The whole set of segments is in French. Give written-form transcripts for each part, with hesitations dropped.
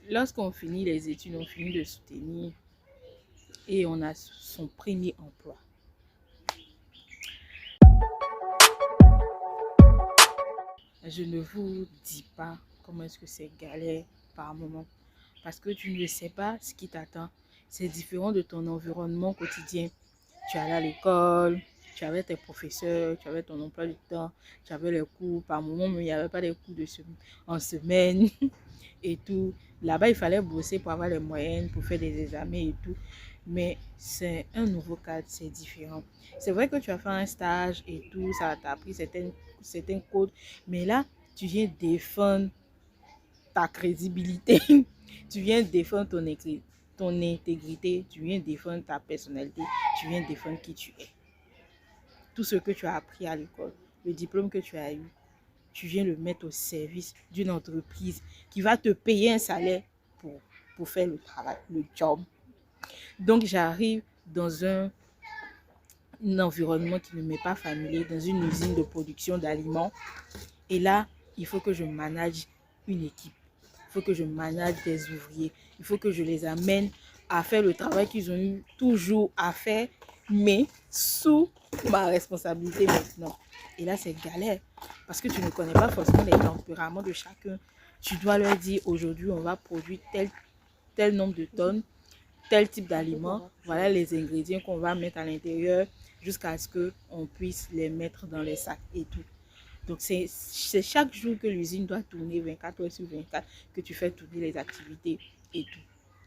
lorsqu'on finit les études, on finit de soutenir et on a son premier emploi. Je ne vous dis pas comment est-ce que c'est galère par moment parce que tu ne sais pas ce qui t'attend. C'est différent de ton environnement quotidien. Tu allais à l'école, tu avais tes professeurs, tu avais ton emploi du temps, tu avais les cours. Par moment, mais il n'y avait pas des cours en semaine et tout. Là-bas, il fallait bosser pour avoir les moyens, pour faire des examens et tout. Mais c'est un nouveau cadre, c'est différent. C'est vrai que tu as fait un stage et tout, ça t'a appris certains codes. Mais là, tu viens défendre ta crédibilité. Tu viens défendre ton intégrité. Tu viens défendre ta personnalité. Tu viens défendre qui tu es. Tout ce que tu as appris à l'école, le diplôme que tu as eu, tu viens le mettre au service d'une entreprise qui va te payer un salaire pour faire le travail, le job. Donc, j'arrive dans un environnement qui ne m'est pas familier, dans une usine de production d'aliments. Et là, il faut que je manage une équipe. Il faut que je manage des ouvriers. Il faut que je les amène à faire le travail qu'ils ont eu toujours à faire, mais sous ma responsabilité maintenant. Et là, c'est galère parce que tu ne connais pas forcément les tempéraments de chacun. Tu dois leur dire aujourd'hui, on va produire tel nombre de tonnes, tel type d'aliments. Voilà les ingrédients qu'on va mettre à l'intérieur jusqu'à ce qu'on puisse les mettre dans les sacs et tout. Donc, c'est chaque jour que l'usine doit tourner 24 heures sur 24 que tu fais tourner les activités et tout.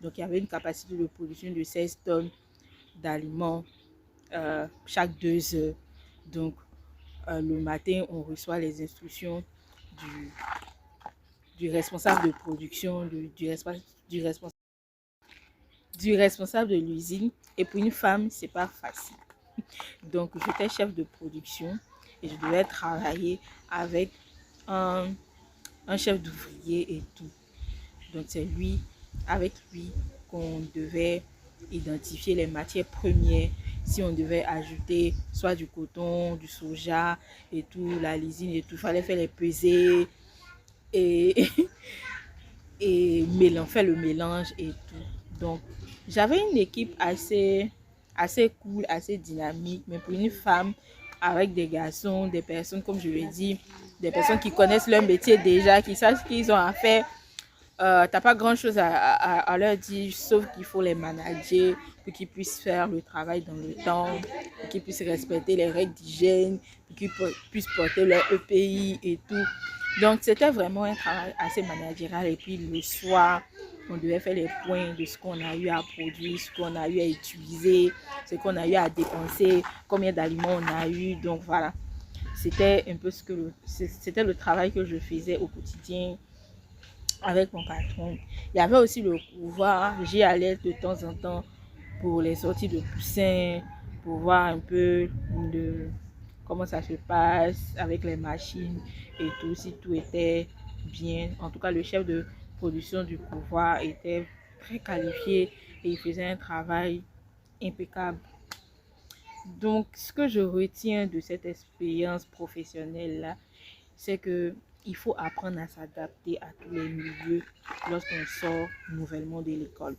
Donc, il y avait une capacité de production de 16 tonnes d'aliments chaque 2 heures. Donc, le matin, on reçoit les instructions du responsable de production, du responsable de l'usine. Et pour une femme, c'est pas facile. Donc, j'étais chef de production et je devais travailler avec un chef d'ouvrier et tout. Donc, c'est avec lui qu'on devait identifier les matières premières. Si on devait ajouter soit du coton, du soja et tout, la lysine et tout, il fallait faire les pesées et, et faire le mélange et tout. Donc, j'avais une équipe assez cool, assez dynamique, mais pour une femme, avec des garçons, des personnes, comme je l'ai dit, des personnes qui connaissent leur métier déjà, qui savent ce qu'ils ont à faire, t'as pas grand chose à leur dire, sauf qu'il faut les manager pour qu'ils puissent faire le travail dans le temps, pour qu'ils puissent respecter les règles d'hygiène, pour qu'ils puissent porter leur EPI et tout. Donc, c'était vraiment un travail assez managérial. Et puis, le soir, on devait faire les points de ce qu'on a eu à produire, ce qu'on a eu à utiliser, ce qu'on a eu à dépenser, combien d'aliments on a eu. Donc, voilà. C'était un peu c'était le travail que je faisais au quotidien avec mon patron. Il y avait aussi le pouvoir. J'y allais de temps en temps pour les sorties de poussins, pour voir un peu comment ça se passe avec les machines et tout, si tout était bien. En tout cas, le chef de production du pouvoir était très qualifié et il faisait un travail impeccable. Donc, ce que je retiens de cette expérience professionnelle-là, c'est que il faut apprendre à s'adapter à tous les milieux lorsqu'on sort nouvellement de l'école.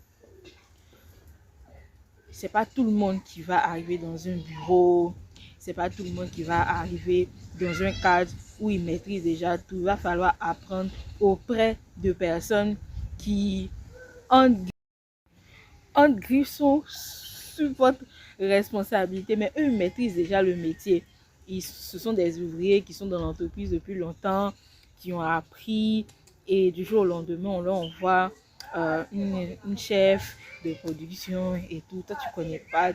C'est pas tout le monde qui va arriver dans un bureau, c'est pas tout le monde qui va arriver dans un cadre où il maîtrise déjà tout. Il va falloir apprendre auprès de personnes qui en griffes sont sous votre responsabilité, mais eux maîtrisent déjà le métier. Ce sont des ouvriers qui sont dans l'entreprise depuis longtemps, qui ont appris, et du jour au lendemain, on leur envoie une chef de production et tout. Toi, tu connais pas,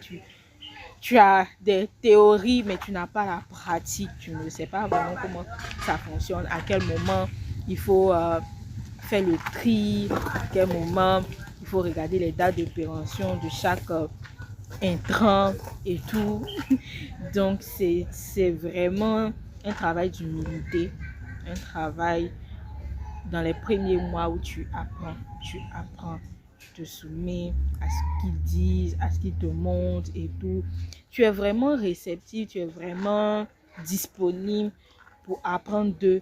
tu as des théories, mais tu n'as pas la pratique. Tu ne sais pas vraiment comment ça fonctionne, à quel moment il faut faire le tri, à quel moment il faut regarder les dates de péremption de chaque intrant et tout. Donc, c'est vraiment un travail d'humilité, un travail dans les premiers mois où tu apprends, tu te soumets à ce qu'ils disent, à ce qu'ils te montrent et tout. Tu es vraiment réceptif, tu es vraiment disponible pour apprendre d'eux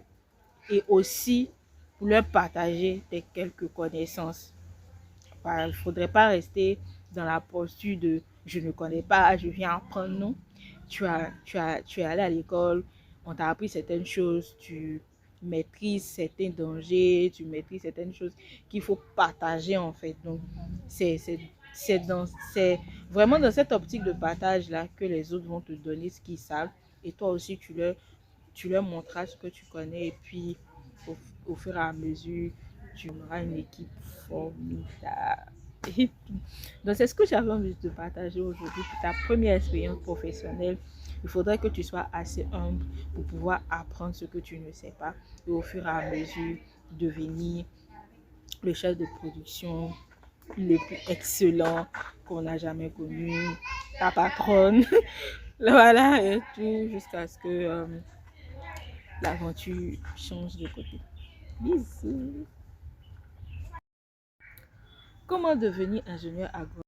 et aussi pour leur partager tes quelques connaissances. Il ne faudrait pas rester dans la posture de je ne connais pas, je viens apprendre. Non, tu es allé à l'école, on t'a appris certaines choses, tu maîtrises certains dangers, tu maîtrises certaines choses qu'il faut partager en fait. Donc, c'est c'est vraiment dans cette optique de partage-là que les autres vont te donner ce qu'ils savent et toi aussi tu leur montreras ce que tu connais et puis au fur et à mesure, tu auras une équipe formidable. Donc, c'est ce que j'avais envie de partager aujourd'hui pour ta première expérience professionnelle. Il faudrait que tu sois assez humble pour pouvoir apprendre ce que tu ne sais pas et au fur et à mesure devenir le chef de production le plus excellent qu'on n'a jamais connu, ta patronne. Voilà, et tout jusqu'à ce que l'aventure change de côté. Bisous. Comment devenir ingénieur agronome?